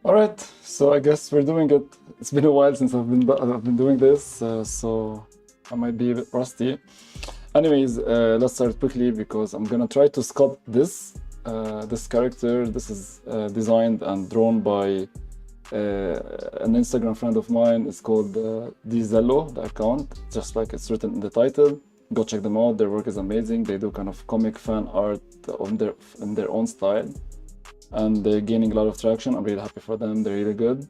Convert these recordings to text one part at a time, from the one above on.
All right, so I guess we're doing it. It's been a while since I've been doing this, so I might be a bit rusty. Anyways, let's start quickly because I'm gonna try to sculpt this character. This is designed and drawn by an Instagram friend of mine. It's called Dzdello, the account, just like it's written in the title. Go check them out. Their work is amazing. They do kind of comic fan art in their own style, and they're gaining a lot of traction. I'm really happy for them. They're really good.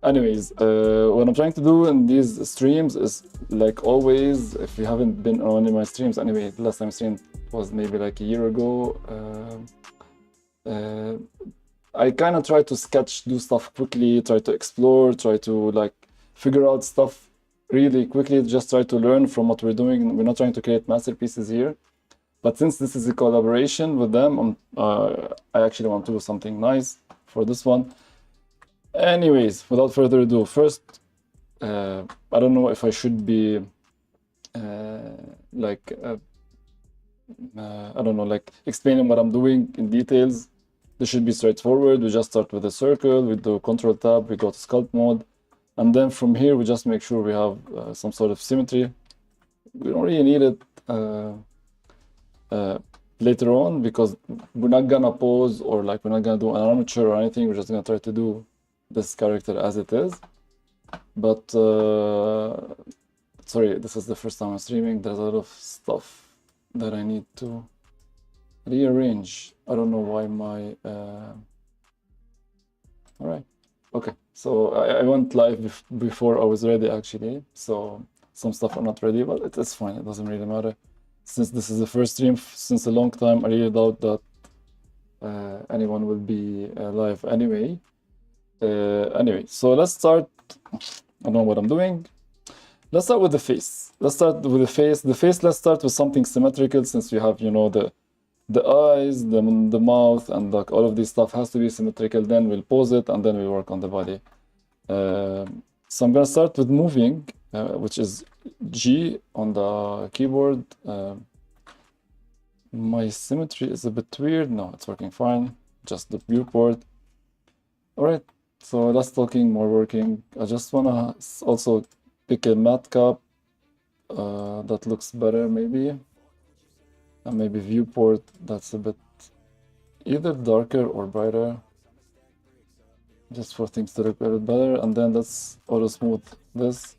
Anyways, what I'm trying to do in these streams is, like always, if you haven't been on any of my streams, anyway, the last time I streamed was maybe like a year ago. I kind of try to sketch, do stuff quickly, try to explore, try to like figure out stuff really quickly, just try to learn from what we're doing. We're not trying to create masterpieces here. But since this is a collaboration with them, I actually want to do something nice for this one. Anyways, without further ado, first, I don't know if I should be I don't know, like explaining what I'm doing in details. This should be straightforward. We just start with a circle, we do Control Tab, we go to sculpt mode, and then from here we just make sure we have some sort of symmetry. We don't really need it later on because we're not gonna pose or like we're not gonna do an armature or anything. We're just gonna try to do this character as it is. But sorry, this is the first time I'm streaming. There's a lot of stuff that I need to rearrange. I don't know why my all right, okay, so I went live before I was ready actually, so some stuff are not ready, but it's fine. It doesn't really matter. Since this is the first stream since a long time, I really doubt that anyone will be live anyway. Anyway, so let's start. I don't know what I'm doing. Let's start with the face. Let's start with the face. The face, let's start with something symmetrical, since we have, you know, the eyes, the mouth, and like all of this stuff has to be symmetrical. Then we'll pose it, and then we'll work on the body. So I'm gonna start with moving, which is G on the keyboard. My symmetry is a bit weird. No, it's working fine. Just the viewport. All right, so that's talking, more working. I just wanna also pick a matte cap that looks better maybe. And maybe viewport that's a bit either darker or brighter, just for things to look a bit better. And then let's auto smooth this.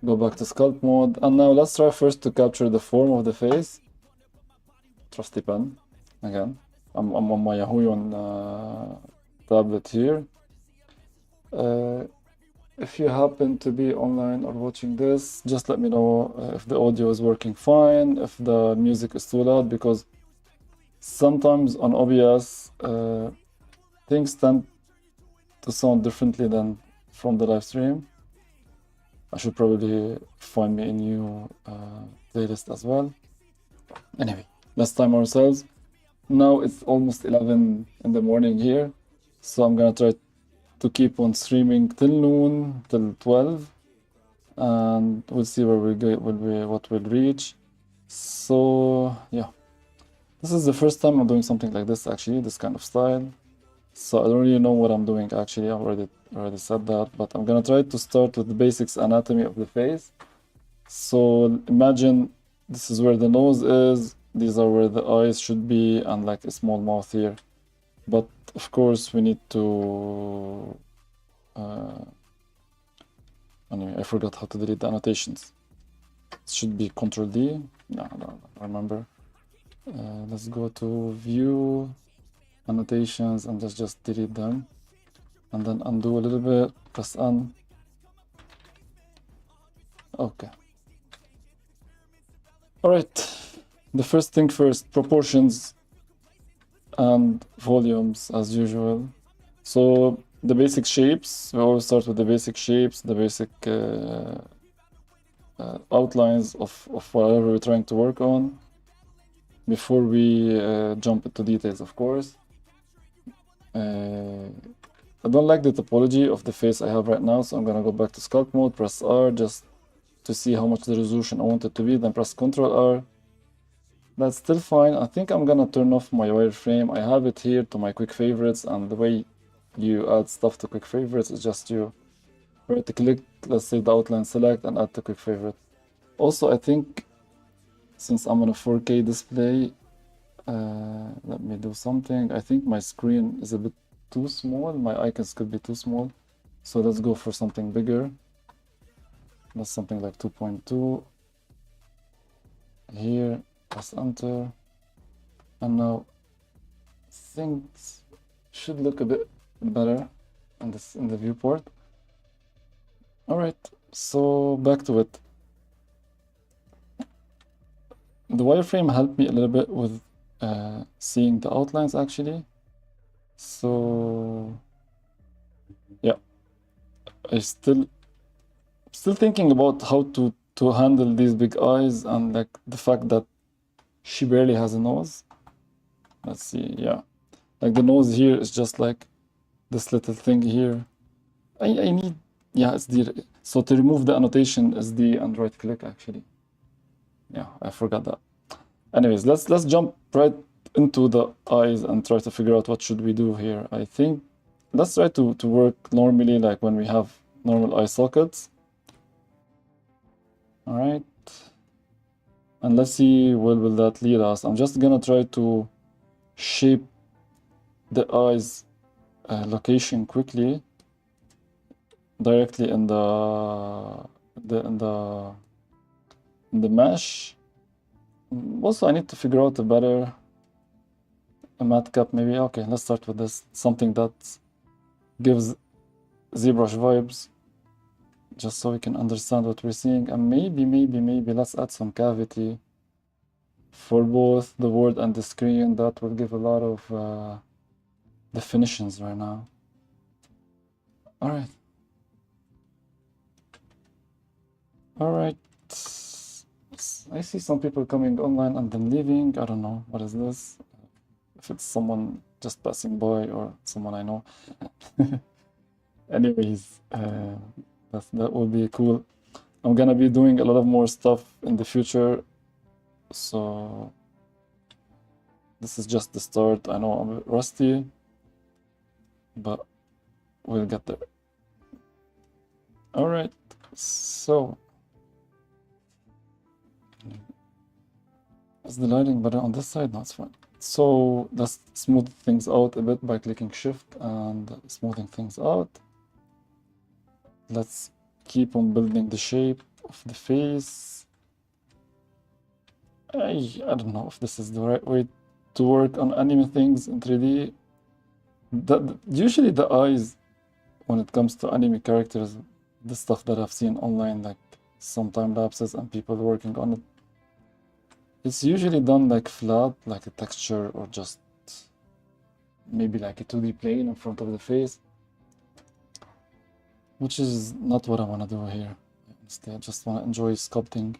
Go back to sculpt mode, and now let's try first to capture the form of the face. Trusty pen again. I'm on my Yahoo tablet here. If you happen to be online or watching this, just let me know if the audio is working fine, if the music is too loud, because sometimes on OBS things tend to sound differently than from the live stream. I should probably find me a new playlist as well. Anyway, let's time ourselves. Now it's almost 11 in the morning here, so I'm gonna try to keep on streaming till noon, till 12, and we'll see where we go, what we'll reach. So yeah, this is the first time I'm doing something like this actually, this kind of style. So I don't really know what I'm doing actually. I already said that, but I'm gonna try to start with the basics anatomy of the face. So imagine this is where the nose is, these are where the eyes should be, and like a small mouth here. But of course we need to anyway, I forgot how to delete the annotations. It should be Ctrl D. No, I don't remember. Let's go to view annotations and let's just delete them, and then undo a little bit, press N. Okay. All right, the first thing first, proportions and volumes as usual. So the basic shapes, we always start with the basic shapes, the basic outlines of whatever we're trying to work on before we jump into details, of course. I don't like the topology of the face I have right now, so I'm gonna go back to sculpt mode, press R just to see how much the resolution I want it to be, then press Ctrl R. That's still fine. I think I'm gonna turn off my wireframe. I have it here to my quick favorites, and the way you add stuff to quick favorites. It's just you right click, let's say the outline select and add to quick favorite. Also, I think since I'm on a 4K display, let me do something. I think my screen is a bit too small. My icons could be too small. So let's go for something bigger. That's something like 2.2. Here, press enter. And now things should look a bit better in the viewport. All right, so back to it. The wireframe helped me a little bit with seeing the outlines actually. So yeah, I still thinking about how to handle these big eyes and like the fact that she barely has a nose. Let's see, yeah, like the nose here is just like this little thing here. I need, yeah, it's D. So to remove the annotation is D and right click actually. Yeah, I forgot that. Anyways, let's jump right into the eyes and try to figure out what should we do here. I think let's try to work normally like when we have normal eye sockets. All right, and let's see where will that lead us. I'm just gonna try to shape the eyes location quickly directly in the mesh. Also, I need to figure out a matte cap maybe. Okay, let's start with this, something that gives ZBrush vibes, just so we can understand what we're seeing. And maybe let's add some cavity for both the word and the screen. That will give a lot of definitions right now. All right. All right. I see some people coming online and then leaving. I don't know. What is this? If it's someone just passing by or someone I know. Anyways, that will be cool. I'm gonna be doing a lot of more stuff in the future. So this is just the start. I know I'm a bit rusty, but we'll get there. All right. So is the lighting better on this side? No, it's fine. So let's smooth things out a bit by clicking shift and smoothing things out. Let's keep on building the shape of the face. I don't know if this is the right way to work on anime things in 3D. Usually the eyes, when it comes to anime characters, the stuff that I've seen online, like some time lapses and people working on it, it's usually done like flat, like a texture, or just maybe like a 2D plane in front of the face, which is not what I want to do here. Instead, I just want to enjoy sculpting.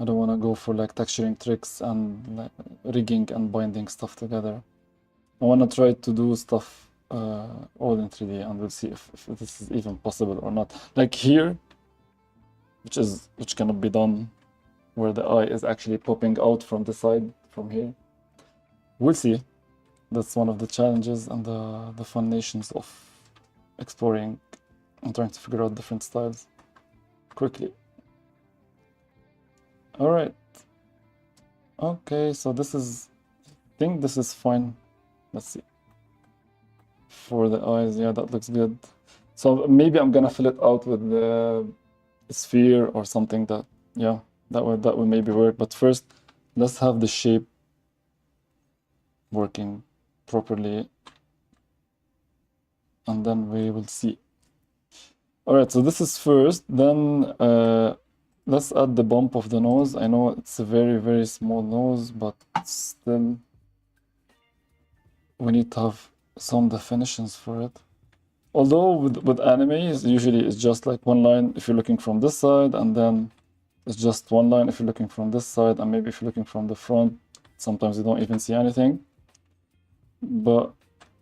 I don't want to go for like texturing tricks and like rigging and binding stuff together. I want to try to do stuff all in 3D, and we'll see if this is even possible or not. Like here, which cannot be done, where the eye is actually popping out from the side from here. We'll see. That's one of the challenges and the fun nations of exploring and trying to figure out different styles quickly. All right. Okay, so I think this is fine. Let's see. For the eyes, yeah, that looks good. So maybe I'm gonna fill it out with the sphere or something that, yeah, that would maybe work. But first, let's have the shape working properly, and then we will see. All right, so this is first. Then let's add the bump of the nose. I know it's a very, very small nose, but still we need to have some definitions for it. Although with animes, usually it's just like one line if you're looking from this side, and then it's just one line if you're looking from this side, and maybe if you're looking from the front, sometimes you don't even see anything. But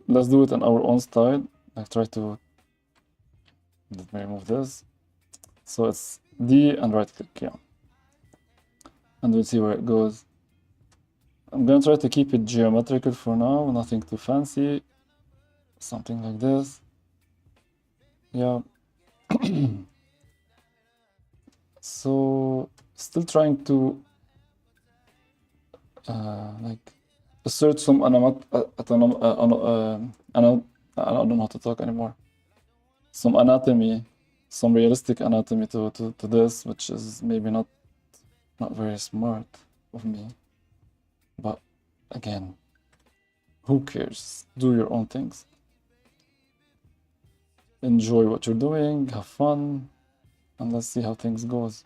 let's do it in our own style. Like try to, let me remove this. So it's D and right click, yeah. And we'll see where it goes. I'm gonna try to keep it geometrical for now, nothing too fancy. something like this. Yeah. So still trying to like assert some I don't know how to talk anymore. Some anatomy, some realistic anatomy to this, which is maybe not very smart of me. But again, who cares? Do your own things. Enjoy what you're doing, have fun, and let's see how things goes.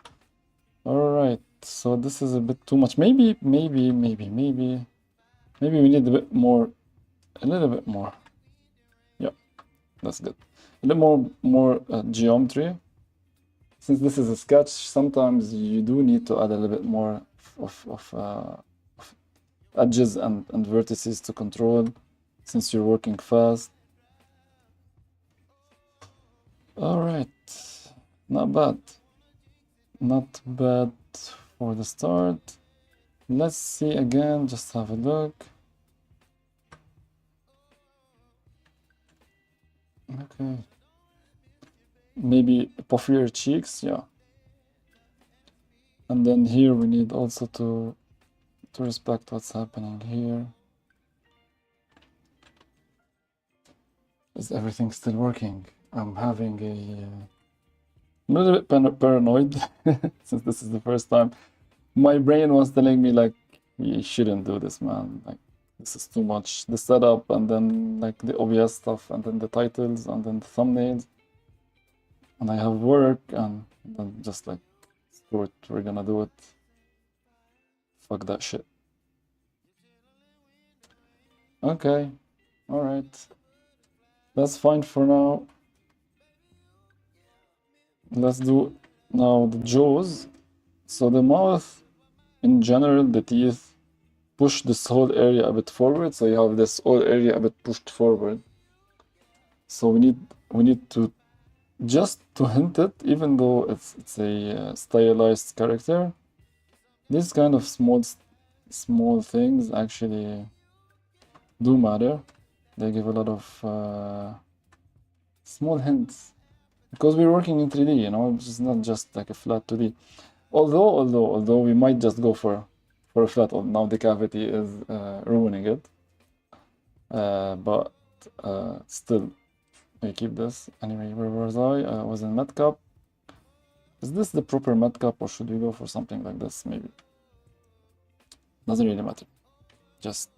All right, so this is a bit too much. Maybe we need a bit more, a little bit more. Yeah, that's good. A little more geometry. Since this is a sketch, sometimes you do need to add a little bit more of edges and vertices to control, since you're working fast. All right, not bad. Not bad for the start. Let's see again, just have a look. Okay. Maybe puffier cheeks, yeah. And then here we need also to respect what's happening here. Is everything still working? I'm having a little bit paranoid since this is the first time. My brain was telling me like, you shouldn't do this, man. Like, this is too much. The setup and then like the OBS stuff and then the titles and then the thumbnails. And I have work and then just like, screw it, we're gonna do it. Fuck that shit. Okay, all right. That's fine for now. Let's do now the jaws. So the mouth, in general, the teeth push this whole area a bit forward. So you have this whole area a bit pushed forward. So we need to just to hint it, even though it's a stylized character. These kind of small things actually do matter. They give a lot of small hints. Because we're working in 3D, you know, it's not just like a flat 2D. Although we might just go for a flat. Now the cavity is ruining it. But still, I keep this. Anyway, where was I? I was in matcap. Is this the proper matcap, or should we go for something like this? Maybe. Doesn't really matter. Just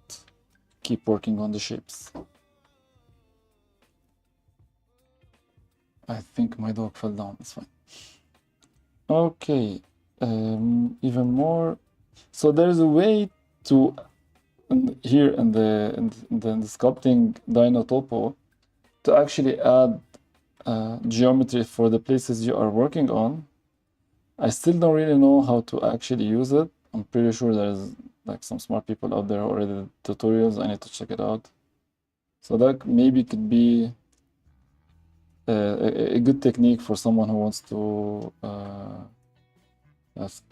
keep working on the shapes. I think my dog fell down, it's fine. Okay, even more. So there's a way to, here in the sculpting Dino Topo, to actually add geometry for the places you are working on. I still don't really know how to actually use it. I'm pretty sure there's like some smart people out there already, tutorials. I need to check it out. So that maybe could be a good technique for someone who wants to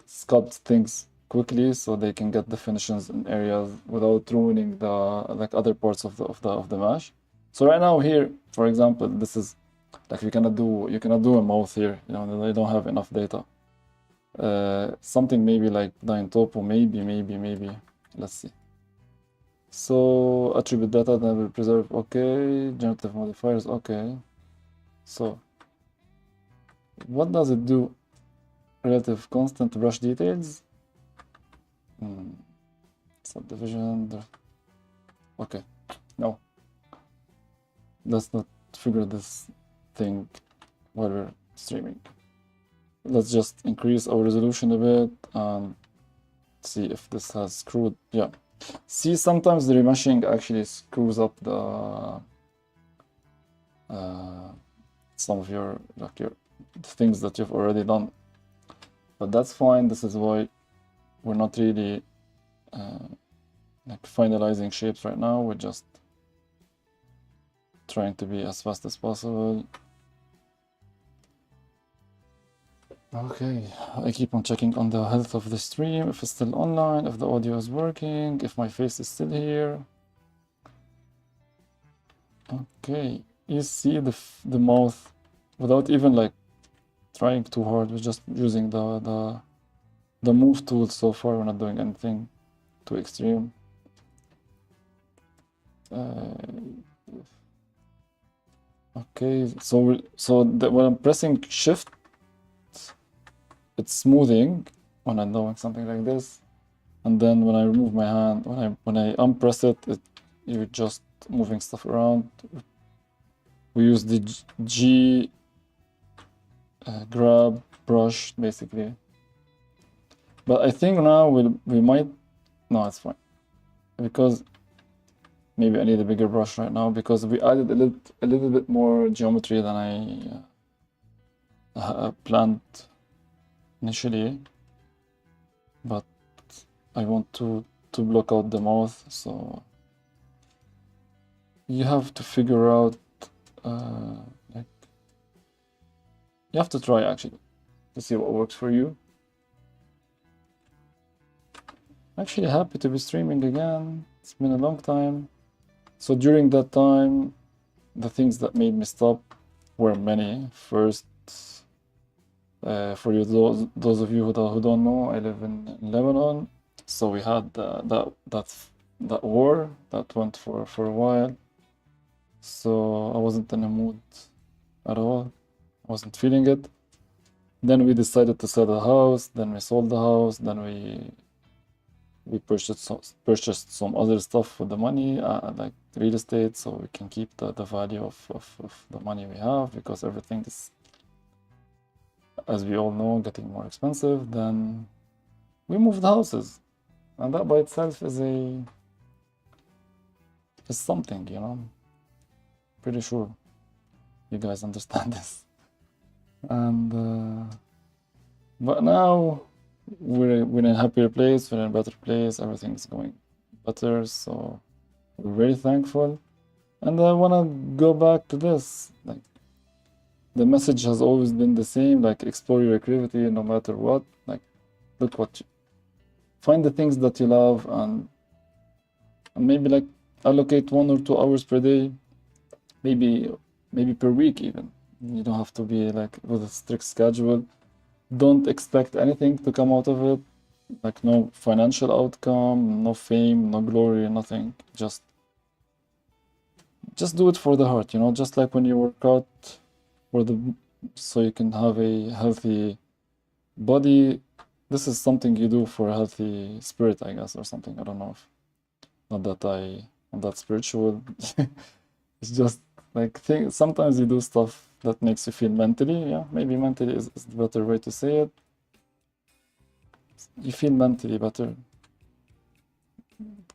sculpt things quickly, so they can get definitions in areas without ruining the like other parts of the mesh. So right now here, for example, this is like you cannot do a mouth here. You know, they don't have enough data. Something maybe like Dyn Topo, maybe. Let's see. So attribute data that will preserve. Okay, generative modifiers. Okay. So, what does it do? Relative constant brush details. Subdivision. Okay, no. Let's not figure this thing while we're streaming. Let's just increase our resolution a bit and see if this has screwed. Yeah. See, sometimes the remeshing actually screws up the some of your things that you've already done, but that's fine. This is why we're not really like finalizing shapes right now. We're just trying to be as fast as possible. Okay, I keep on checking on the health of the stream, if it's still online, if the audio is working, if my face is still here. Okay, you see the mouth without even like trying too hard. We're just using the move tool so far. We're not doing anything too extreme. Okay, so when I'm pressing shift, it's smoothing when I'm doing something like this, and then when I remove my hand, when I unpress it, you're just moving stuff around. We use the G grab brush basically, but I think now we might no, it's fine because maybe I need a bigger brush right now because we added a little bit more geometry than I planned initially, but I want to block out the mouth, so you have to figure out like you have to try actually to see what works for you. Actually happy to be streaming again. It's been a long time. So during that time, the things that made me stop were many. First, for you those of you who don't know, I live in Lebanon. So we had that war that went for a while. So I wasn't in a mood at all. I wasn't feeling it. Then we decided to sell the house. Then we sold the house. Then we purchased some other stuff with the money, like real estate, so we can keep the value of the money we have, because everything is, as we all know, getting more expensive. Then we moved houses, and that by itself is something, you know. Pretty sure you guys understand this. And but now we're in a happier place, we're in a better place, everything's going better, so we're very thankful. And I want to go back to this, like the message has always been the same, like explore your creativity no matter what, like look what find the things that you love, and maybe like allocate 1 or 2 hours per day, maybe per week even. You don't have to be like with a strict schedule. Don't expect anything to come out of it, like no financial outcome, no fame, no glory, nothing. Just do it for the heart, you know, just like when you work out so you can have a healthy body. This is something you do for a healthy spirit, I guess, or something. I don't know if not that I'm that spiritual. It's just like sometimes you do stuff that makes you feel mentally, yeah, maybe mentally is the better way to say it. You feel mentally better.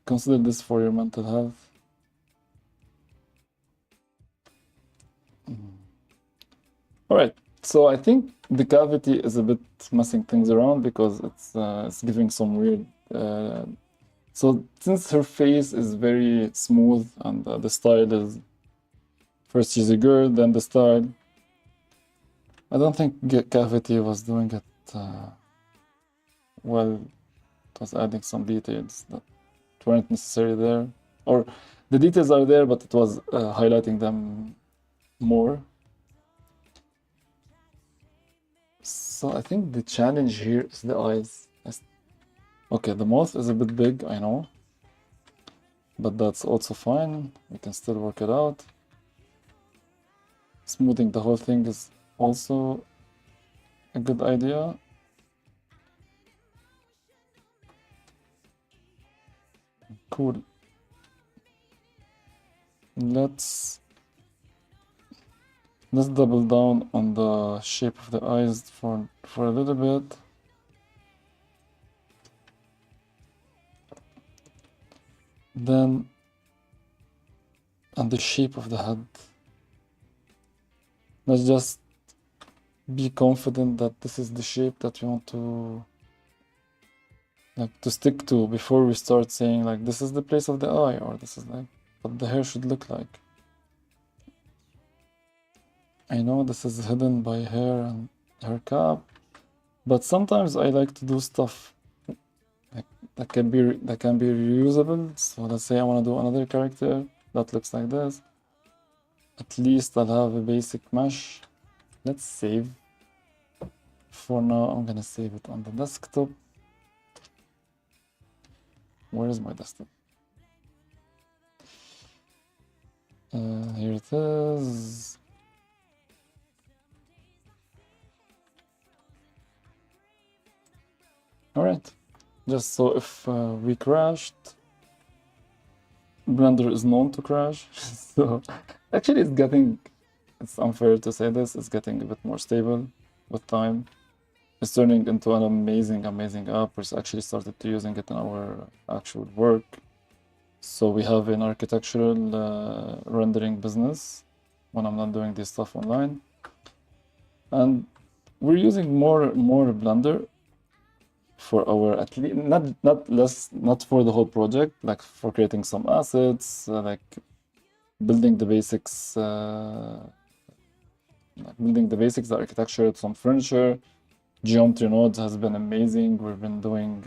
Consider this for your mental health. All right, so I think the cavity is a bit messing things around because it's giving some weird. So since her face is very smooth and the style is, first she's a girl, then the style, I don't think cavity was doing it well. It was adding some details that weren't necessary there, or the details are there, but it was highlighting them more. So I think the challenge here is the eyes. Okay, the mouth is a bit big, I know, but that's also fine. We can still work it out. Smoothing the whole thing is also a good idea. Cool. Let's double down on the shape of the eyes for a little bit. Then, and the shape of the head. Let's just be confident that this is the shape that we want to stick to before we start saying like this is the place of the eye, or this is like what the hair should look like. I know this is hidden by hair and hair cap, but sometimes I like to do stuff like that can be reusable. So let's say I want to do another character that looks like this. at least I'll have a basic mesh. Let's save. For now, I'm gonna save it on the desktop. Where is my desktop? Here it is. All right, just so if we crashed, Blender is known to crash. So actually it's unfair to say this, it's getting a bit more stable with time. It's turning into an amazing app. We actually started to using it in our actual work. So we have an architectural rendering business when I'm not doing this stuff online. And we're using more Blender for our, at least, not for the whole project, like for creating some assets, like building the basics, the architecture, some furniture. Geometry nodes has been amazing. We've been doing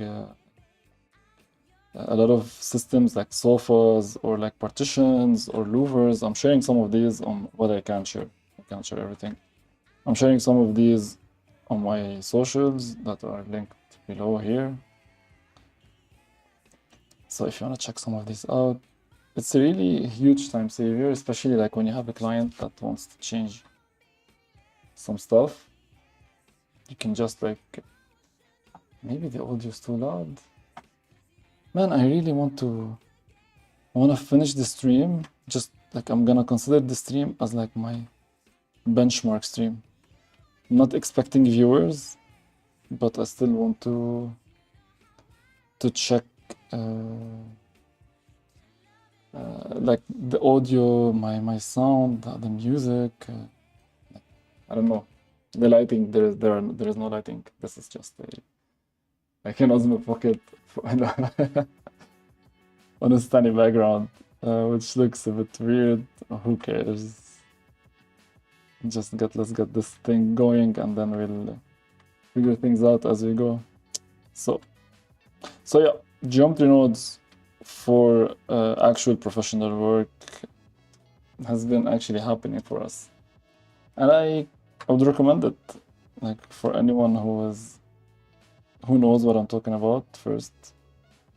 a lot of systems like sofas or like partitions or louvers. I'm sharing some of these on what I can share. I can't share everything. I'm sharing some of these on my socials that are linked below here. So if you want to check some of these out, it's a really huge time saver, especially like when you have a client that wants to change some stuff. You can just like, maybe the audio is too loud. Man, I really want to finish the stream. Just like I'm gonna consider the stream as like my benchmark stream. I'm not expecting viewers, but I still want to check like the audio, my sound, the music. I don't know. The lighting, there is no lighting. This is just a Osmo Pocket on a sunny background, which looks a bit weird. Who cares? Let's get this thing going, and then we'll figure things out as we go. So yeah, geometry nodes for actual professional work has been actually happening for us, and I would recommend it, like for anyone who knows what I'm talking about. First,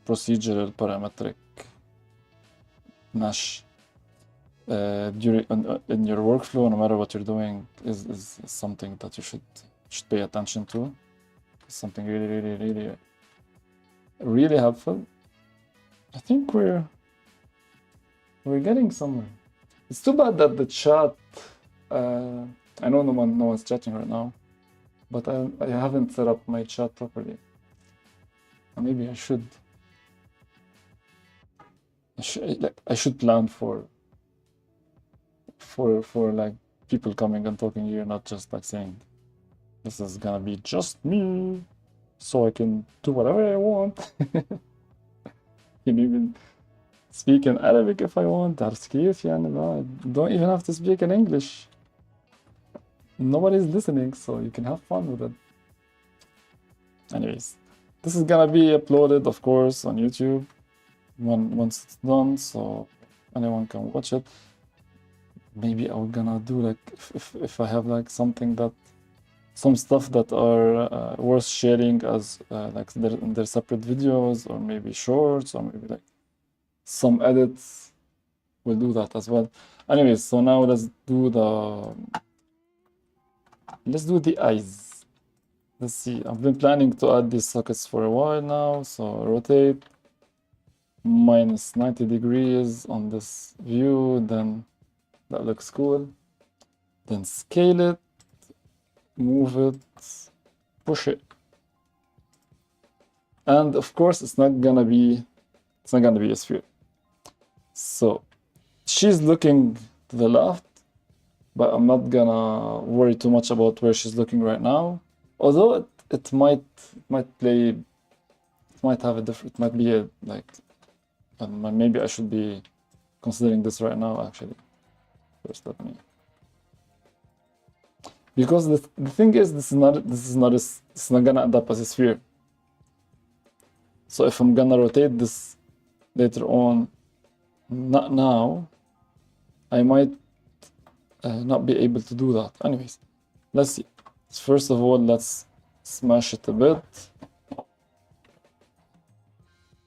procedural parametric mesh in your workflow, no matter what you're doing, is something that you should pay attention to. It's something really helpful. I think we're getting somewhere. It's too bad that the chat. I know no one's chatting right now, but I haven't set up my chat properly. Maybe I should plan for like people coming and talking here, not just like saying this is gonna be just me, so I can do whatever I want. Can even speak in Arabic if I want. Don't even have to speak in English. Nobody's listening, so you can have fun with it. Anyways, this is gonna be uploaded, of course, on YouTube once it's done, so anyone can watch it. Maybe I'm gonna do like if I have like some stuff that are worth sharing as like their separate videos, or maybe shorts, or maybe like some edits. We'll do that as well. Anyways, so now let's do the eyes. Let's see. I've been planning to add these sockets for a while now. So rotate minus 90 degrees on this view, then that looks cool. Then scale it, move it, push it. And of course, it's not gonna be a sphere. So she's looking to the left, but I'm not gonna worry too much about where she's looking right now. Although it might be a like, maybe I should be considering this right now actually. First, because the thing is, this is not gonna end up as a sphere. So if I'm gonna rotate this later on, not now, I might not be able to do that. Anyways, let's see. First of all, let's smash it a bit.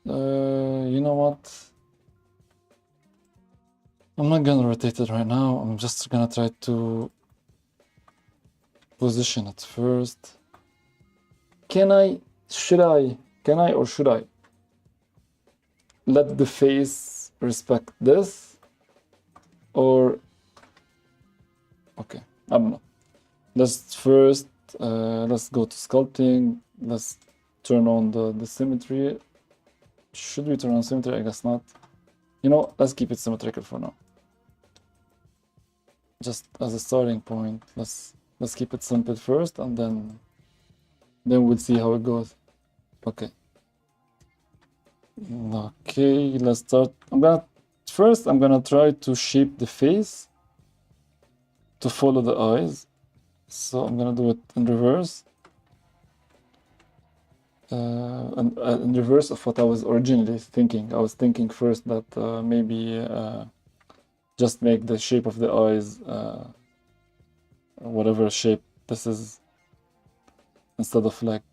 You know what? I'm not gonna rotate it right now. I'm just gonna try to position it first. Can I or should I let the face respect this? Or, okay, I don't know. Let's first, let's go to sculpting. Let's turn on the symmetry. Should we turn on symmetry? I guess not. You know, let's keep it symmetrical for now. Just as a starting point, let's keep it simple first, and then we'll see how it goes. Okay. Okay, let's start. I'm gonna try to shape the face to follow the eyes. So I'm gonna do it in reverse. And in reverse of what I was originally thinking. I was thinking first that maybe just make the shape of the eyes whatever shape this is, instead of like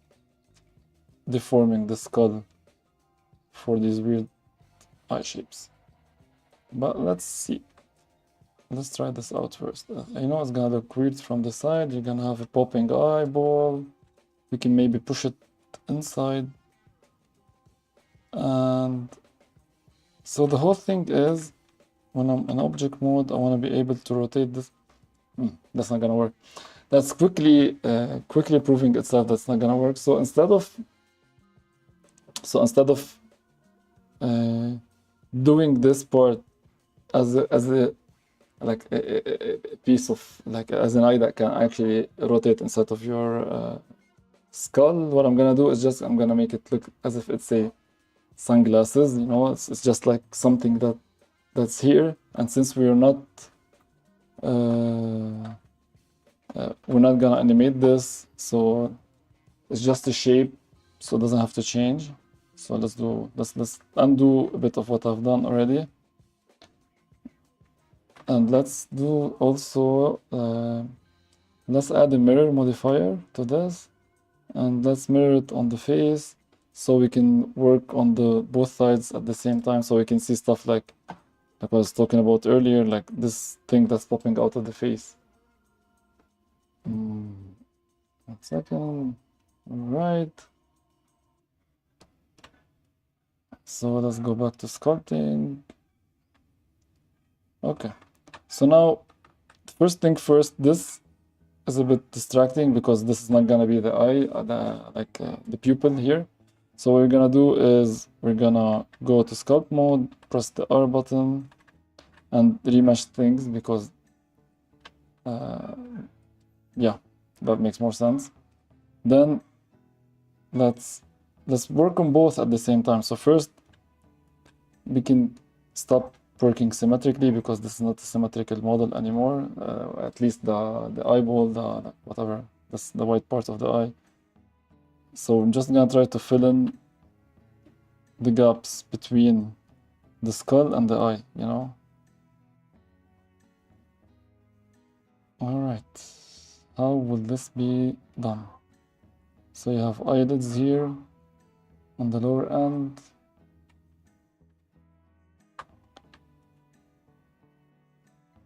deforming the skull for these weird eye shapes. But let's see. Let's try this out first. I know it's gonna look weird from the side. You're gonna have a popping eyeball. We can maybe push it inside. And so the whole thing is, when I'm in object mode, I want to be able to rotate this. That's not gonna work. That's quickly proving itself that's not gonna work. So instead of doing this part as a like a piece of, like, as an eye that can actually rotate inside of your skull, what I'm gonna do is just I'm gonna make it look as if it's a sunglasses. You know, it's just like something that's here, and since we're not gonna animate this, so it's just a shape, so it doesn't have to change. So let's undo a bit of what I've done already, and let's do also let's add a mirror modifier to this, and let's mirror it on the face, so we can work on the both sides at the same time, so we can see stuff like I was talking about earlier, like this thing that's popping out of the face. 1 second. All right. So let's go back to sculpting. Okay. So now, first thing first, this is a bit distracting because this is not gonna be the eye, the pupil here. So what we're gonna do is we're gonna go to sculpt mode, press the R button, and remesh things because yeah, that makes more sense. Then let's work on both at the same time. So first we can stop working symmetrically because this is not a symmetrical model anymore. At least the eyeball, the whatever, that's the white part of the eye. So I'm just gonna try to fill in the gaps between the skull and the eye, you know. All right, how will this be done? So you have eyelids here on the lower end.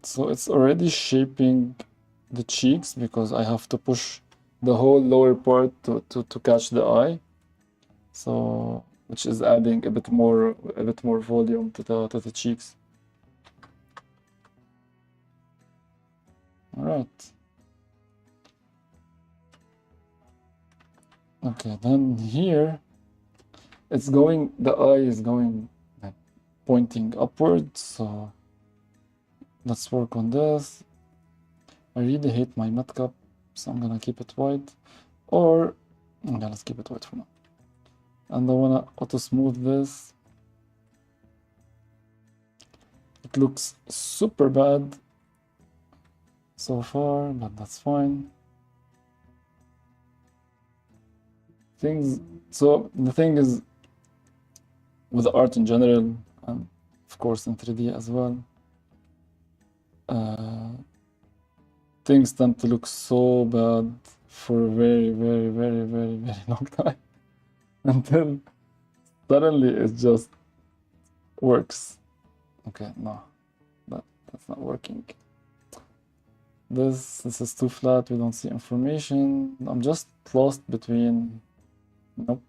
So it's already shaping the cheeks because I have to push the whole lower part to catch the eye. So, which is adding a bit more volume to the cheeks. All right. Okay, then here it's going, the eye is going like pointing upwards, so let's work on this. I really hate my matcap, so I'm gonna keep it white, or yeah, let's keep it white for now. And I wanna auto smooth this. It looks super bad so far, but that's fine. So the thing is, with art in general, and of course in 3D as well, things tend to look so bad for a very, very, very, very, very long time until suddenly it just works. Okay, no, that's not working. This is too flat, we don't see information. I'm just lost between, nope,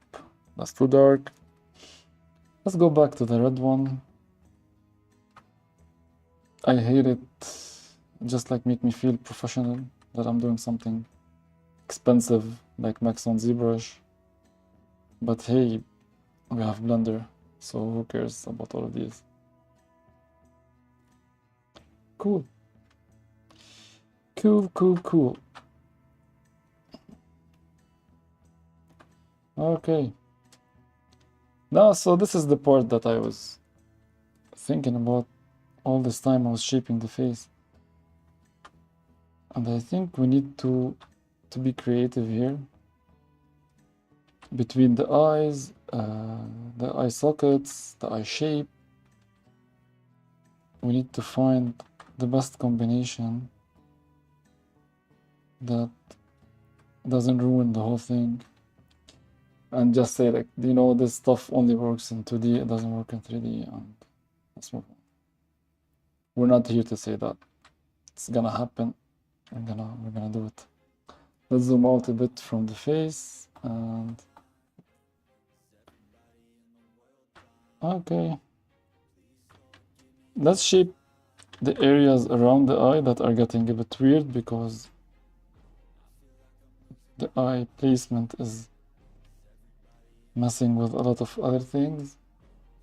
that's too dark. Let's go back to the red one. I hate it, just like make me feel professional that I'm doing something expensive like Max on ZBrush. But hey, we have Blender, so who cares about all of these? Cool. Cool, cool, cool. Okay. Now, so this is the part that I was thinking about all this time I was shaping the face. And I think we need to be creative here. Between the eyes, the eye sockets, the eye shape. We need to find the best combination that doesn't ruin the whole thing. And just say like, you know, this stuff only works in 2D, it doesn't work in 3D, and let's move on. We're not here to say that it's gonna happen. We're gonna do it. Let's zoom out a bit from the face and okay. Let's shape the areas around the eye that are getting a bit weird because the eye placement is messing with a lot of other things,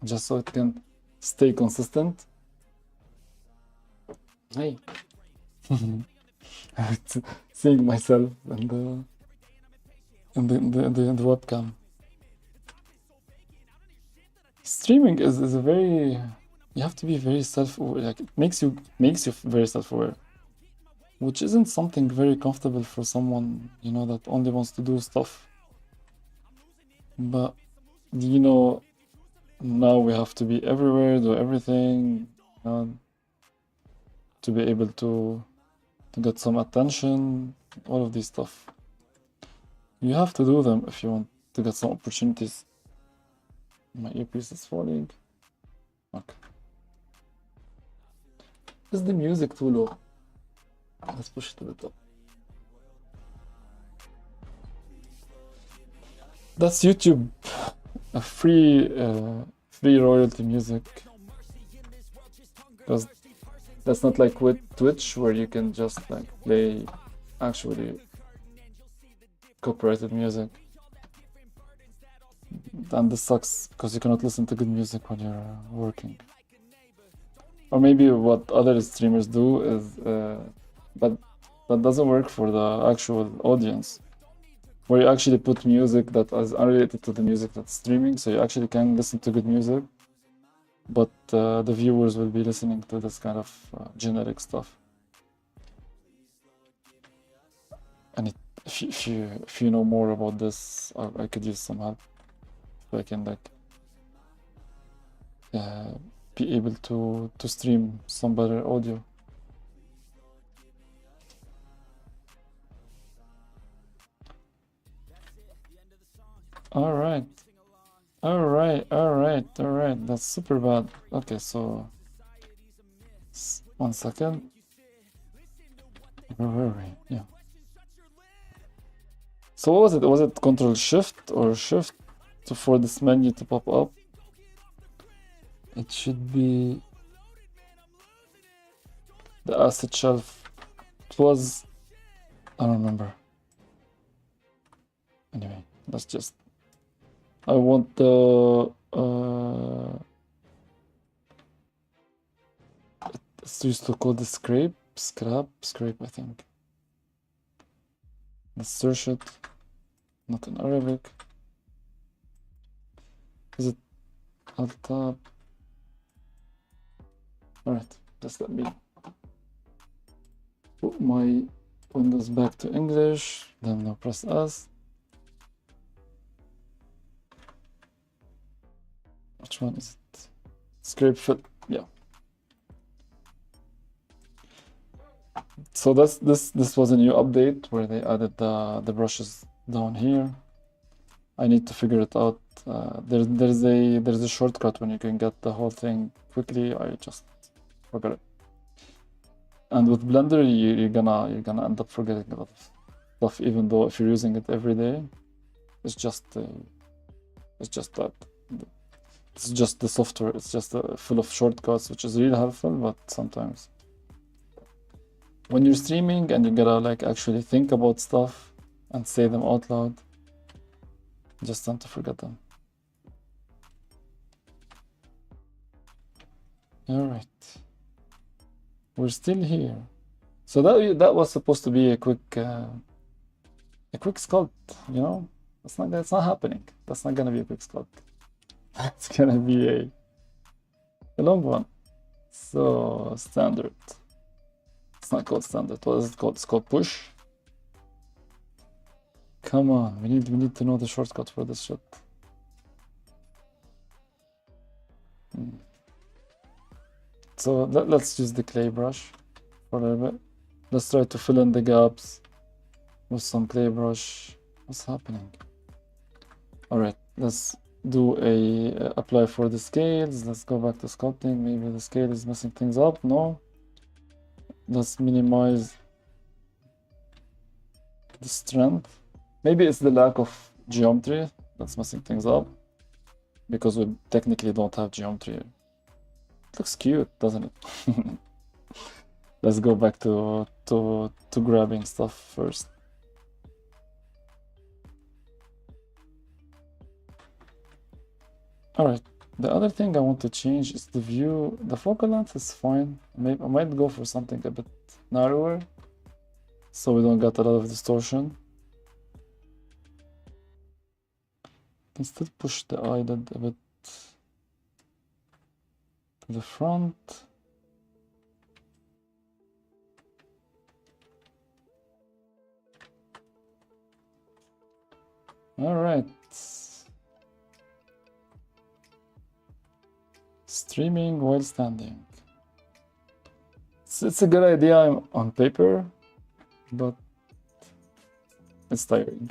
just so it can stay consistent. Hey. Seeing myself in the webcam. Streaming is a very, you have to be very self-aware, like it makes you very self-aware, which isn't something very comfortable for someone, you know, that only wants to do stuff. But you know, now we have to be everywhere, do everything, to be able to get some attention, all of these stuff. You have to do them if you want to get some opportunities. My earpiece is falling. Okay. Is the music too low? Let's push it a bit up. That's YouTube. A free royalty music. Because that's not like with Twitch where you can just like play actually copyrighted music. And this sucks because you cannot listen to good music when you're working. Or maybe what other streamers do is, but that doesn't work for the actual audience, where you actually put music that is unrelated to the music that's streaming, so you actually can listen to good music, but the viewers will be listening to this kind of generic stuff. And if you know more about this, I could use some help. So I can like be able to stream some better audio. All right. That's super bad. Okay, so 1 second. Where were we? Yeah. So what was it? Was it Control Shift or Shift for this menu to pop up? It should be the asset shelf. It was, I don't remember. Anyway, let's just, I want the it's used to call the scrape, I think. Let's search it. Not in Arabic. Is it alt tab? Alright, just let me put my windows back to English, then now press S. Which one is it? Scrape fit, yeah. So this was a new update where they added the brushes down here. I need to figure it out. There's a shortcut when you can get the whole thing quickly. I just forgot it. And with Blender, you're gonna end up forgetting a lot of stuff, even though if you're using it every day, it's just that. It's just the software. It's just full of shortcuts, which is really helpful. But sometimes when you're streaming and you gotta like actually think about stuff and say them out loud, you just tend to forget them. All right, we're still here. So that was supposed to be a quick sculpt, you know. That's not happening. That's not gonna be a quick sculpt. It's gonna be a long one. So standard. It's not called standard. What is it called? It's called push. Come on, we need to know the shortcut for this shit. So let's use the clay brush for a little bit. Let's try to fill in the gaps with some clay brush. What's happening? All right, let's do a apply for the scales. Let's go back to sculpting. Maybe the scale is messing things up. No. Let's minimize the strength. Maybe it's the lack of geometry that's messing things up, because we technically don't have geometry. It looks cute, doesn't it? Let's go back to grabbing stuff first. All right, the other thing I want to change is the view. The focal length is fine. Maybe I might go for something a bit narrower so we don't get a lot of distortion. Can still push the eyelid a bit to the front. All right. Streaming while standing. It's a good idea on paper, but it's tiring.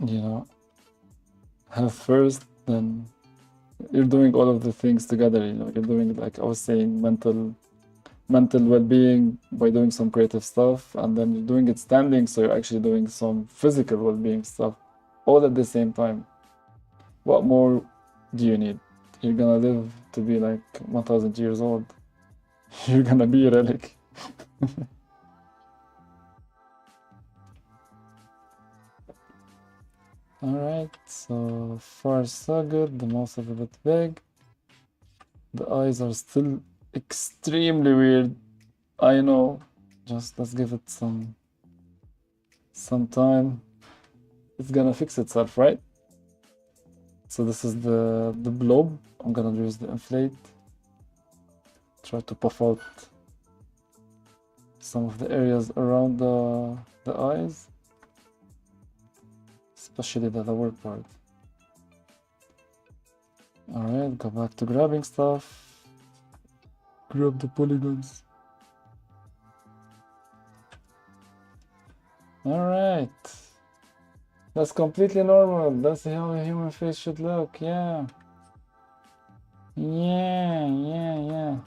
You know, health first, then you're doing all of the things together. You know, you're doing, like I was saying, mental well-being by doing some creative stuff, and then you're doing it standing, so you're actually doing some physical well-being stuff all at the same time. What more do you need? You're gonna live to be like 1000 years old. You're gonna be a relic. Alright, so far so good. The mouth is a bit big. The eyes are still extremely weird. I know. Just let's give it some time. It's gonna fix itself, right? So this is the blob. I'm gonna use the inflate. Try to puff out some of the areas around the eyes, especially the lower part. Alright, go back to grabbing stuff. Grab the polygons. Alright. That's completely normal. That's how a human face should look. Yeah. Yeah.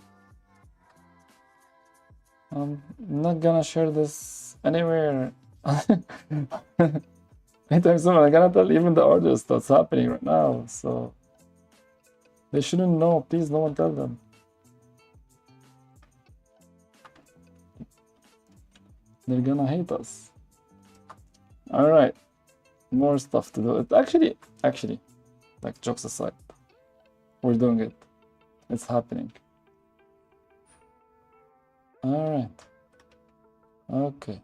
I'm not gonna share this anywhere. Anytime soon, I'm gonna tell even the artists that's happening right now. So they shouldn't know. Please, no one tell them. They're gonna hate us. Alright. More stuff to do. It actually, like, jokes aside, we're doing it. It's happening. Alright. Okay.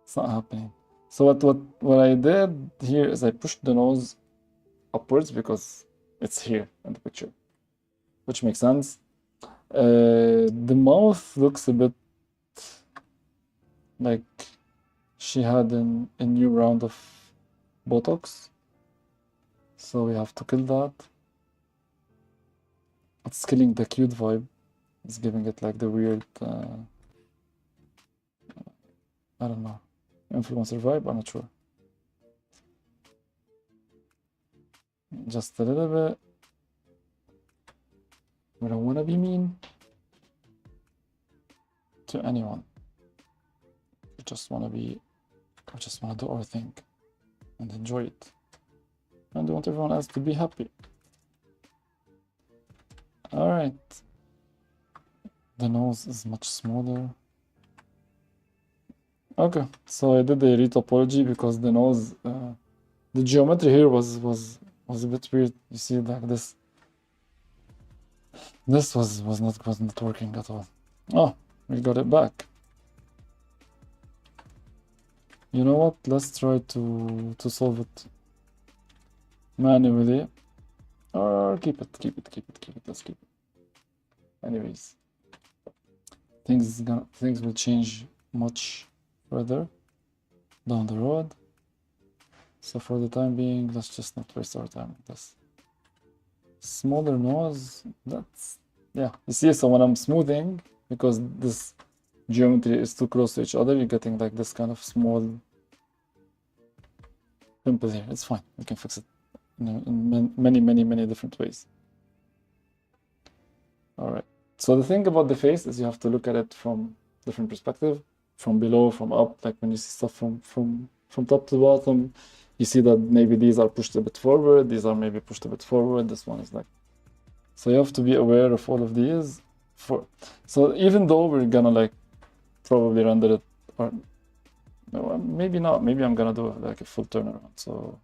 It's not happening. So what I did here is I pushed the nose upwards because it's here in the picture, which makes sense. The mouth looks a bit like she had a new round of Botox, so we have to kill that. It's killing the cute vibe. It's giving it like the weird, I don't know, influencer vibe, I'm not sure. Just a little bit. We don't want to be mean to anyone. We just want to be, we just want to do our thing and enjoy it. And we want everyone else to be happy. All right. The nose is much smaller. Okay, so I did a retopology because the nose, the geometry here was a bit weird. You see, like this. This was not working at all. Oh, we got it back. You know what? Let's try to solve it manually, or keep it. Let's keep it. Anyways, things will change much further down the road. So for the time being, let's just not waste our time with this. Smaller nose, that's, yeah, you see, so when I'm smoothing, because this geometry is too close to each other, you're getting like this kind of small pimple here. It's fine, we can fix it in many different ways. All right, so the thing about the face is you have to look at it from different perspective, from below, from up. Like when you see stuff from top to bottom, you see that maybe these are pushed a bit forward, these are maybe pushed a bit forward, this one is like, so you have to be aware of all of these. So even though we're gonna like probably render it, or no, maybe not, maybe I'm gonna do like a full turnaround, so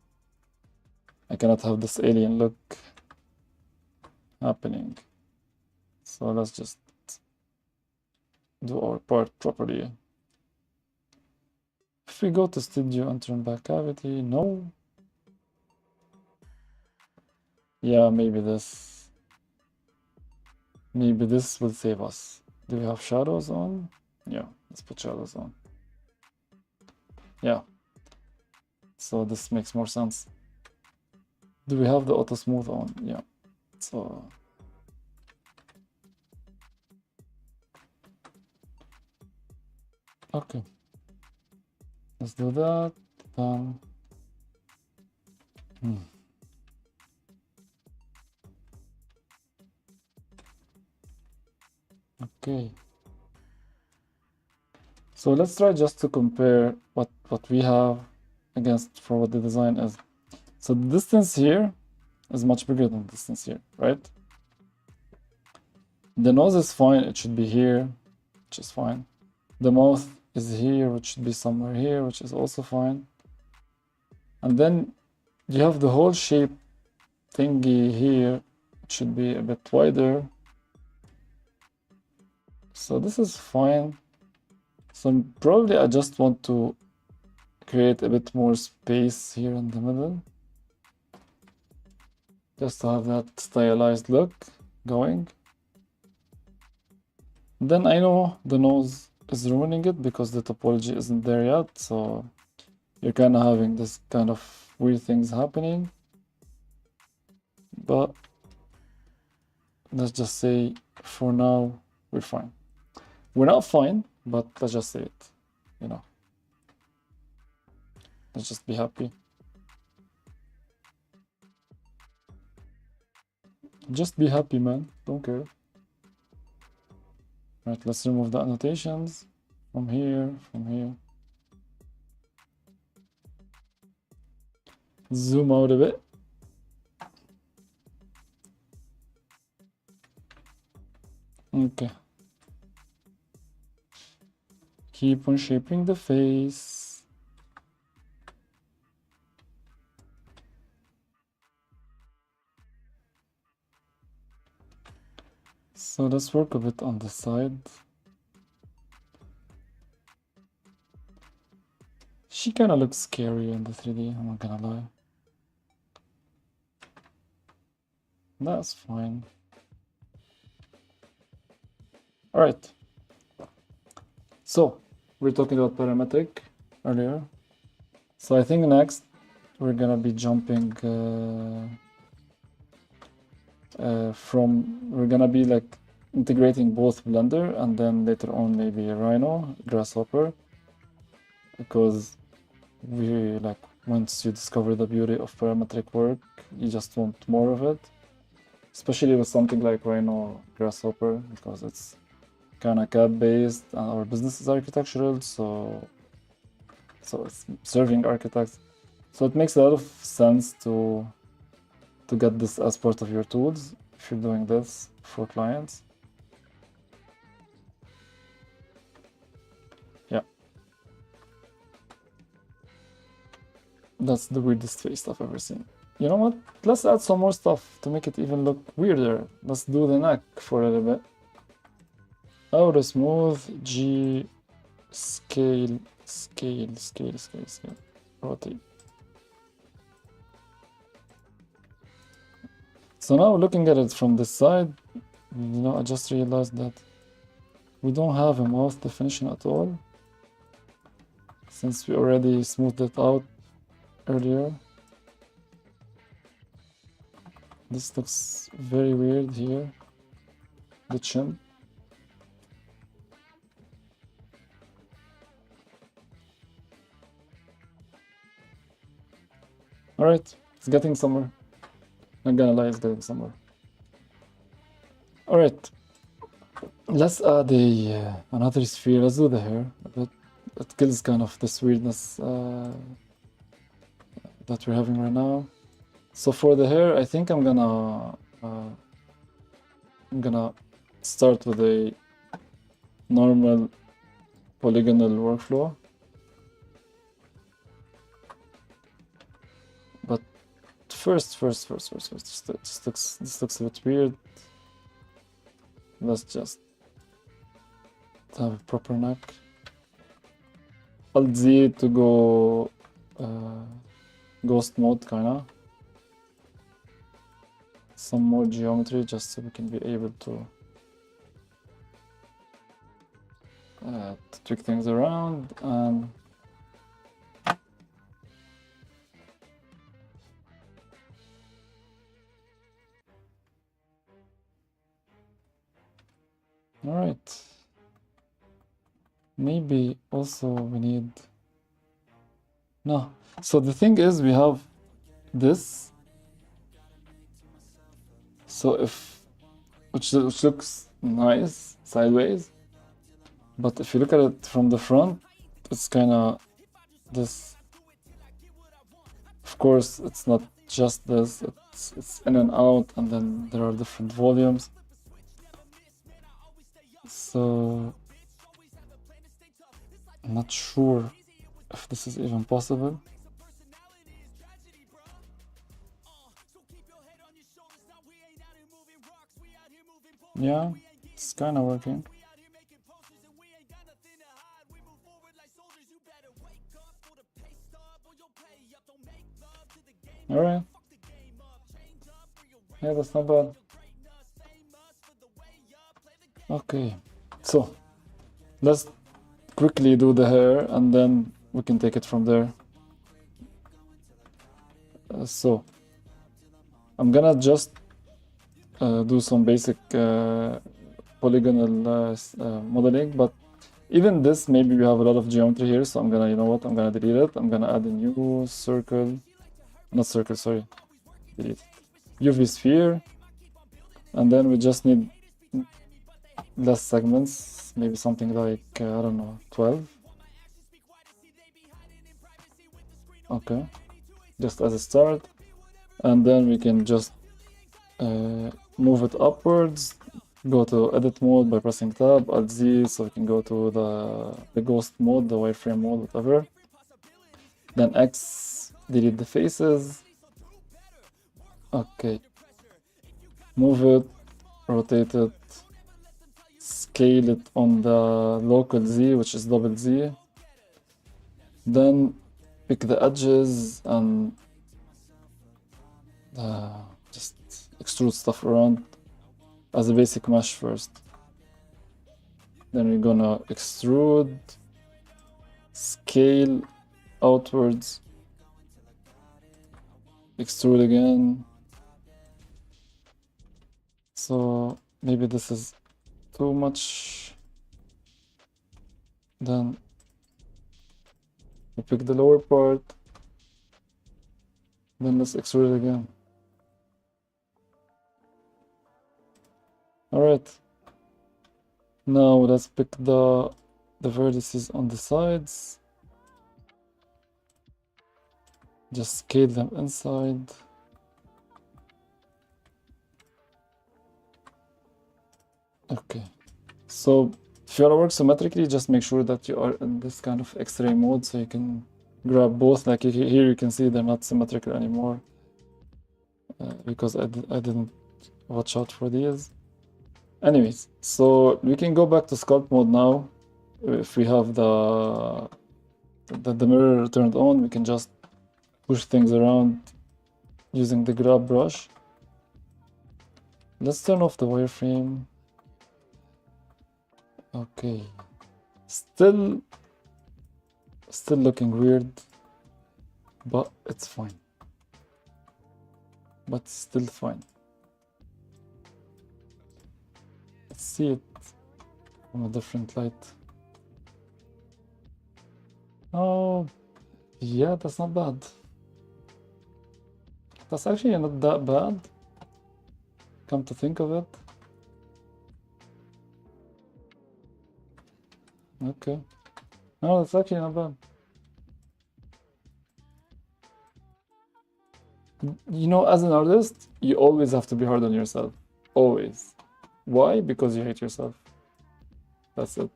I cannot have this alien look happening. So let's just do our part properly. If we go to studio and turn back cavity, no. Yeah, maybe this will save us. Do we have shadows on? Yeah, let's put shadows on. Yeah, so this makes more sense. Do we have the auto smooth on? Yeah, so okay, let's do that. Done. Okay, so let's try just to compare what we have against for what the design is. So the distance here is much bigger than the distance here, right? The nose is fine, it should be here, which is fine. The mouth is here, which should be somewhere here, which is also fine. And then you have the whole shape thingy here, it should be a bit wider. So this is fine. So probably I just want to create a bit more space here in the middle, just to have that stylized look going. Then I know the nose is ruining it because the topology isn't there yet, so you're kind of having this kind of weird things happening. But let's just say for now we're fine. We're not fine, but let's just say it, you know. Let's just be happy. Just be happy, man. Don't care. Right, let's remove the annotations from here, from here. Zoom out a bit. Okay. Keep on shaping the face. So let's work a bit on the side. She kind of looks scary in the 3D, I'm not gonna lie. That's fine. All right. So we're talking about parametric earlier. So I think next we're gonna be jumping we're gonna be like integrating both Blender and then later on maybe Rhino, Grasshopper, because we like once you discover the beauty of parametric work, you just want more of it, especially with something like Rhino Grasshopper, because it's kind of cap based and our business is architectural, so it's serving architects, so it makes a lot of sense to get this as part of your tools if you're doing this for clients. Yeah, that's the weirdest face I've ever seen. You know what? Let's add some more stuff to make it even look weirder. Let's do the neck for a little bit. Outer smooth, G, scale, rotate. So now looking at it from this side, you know, I just realized that we don't have a mouth definition at all, since we already smoothed it out earlier. This looks very weird here, the chin. Alright, it's getting somewhere. Not gonna lie, it's getting somewhere. Alright, let's add another sphere. Let's do the hair. It kills kind of this weirdness that we're having right now. So for the hair, I think I'm gonna start with a normal polygonal workflow. But first, this looks a bit weird. Let's just have a proper neck. Alt Z to go ghost mode, kinda. Some more geometry just so we can be able to tweak things around. And all right, maybe also we need no. So the thing is, we have this. So which looks nice sideways, but if you look at it from the front, it's kind of this. Of course, it's not just this. It's in and out, and then there are different volumes. So I'm not sure if this is even possible. Yeah, it's kind of working. All right. Yeah, that's not bad. Okay, so let's quickly do the hair and then we can take it from there. So I'm gonna just do some basic polygonal modeling, but even this, maybe we have a lot of geometry here, so I'm gonna, you know what, I'm gonna delete it. I'm gonna add a new circle, not circle, sorry, delete it. UV sphere, and then we just need less segments, maybe something like, I don't know, 12. Okay, just as a start, and then we can just move it upwards, go to edit mode by pressing tab, Alt Z, so we can go to the ghost mode, the wireframe mode, whatever. Then X, delete the faces. Okay, move it, rotate it, scale it on the local Z, which is double Z. Then pick the edges and just extrude stuff around as a basic mesh first. Then we're gonna extrude, scale outwards, extrude again. So maybe this is too much. Then we pick the lower part. Then let's extrude it again. All right. Now let's pick the vertices on the sides. Just scale them inside. Okay. So if you want to work symmetrically, just make sure that you are in this kind of X-ray mode so you can grab both. Like here you can see they're not symmetrical anymore because I didn't watch out for these. Anyways, so we can go back to sculpt mode now. If we have the mirror turned on, we can just push things around using the grab brush. Let's turn off the wireframe. Okay, still looking weird, but it's fine. But still fine. Let's see it from a different light. Oh, yeah, that's not bad. That's actually not that bad, come to think of it. Okay. No, that's actually not bad. You know, as an artist, you always have to be hard on yourself. Always. Why? Because you hate yourself. That's it.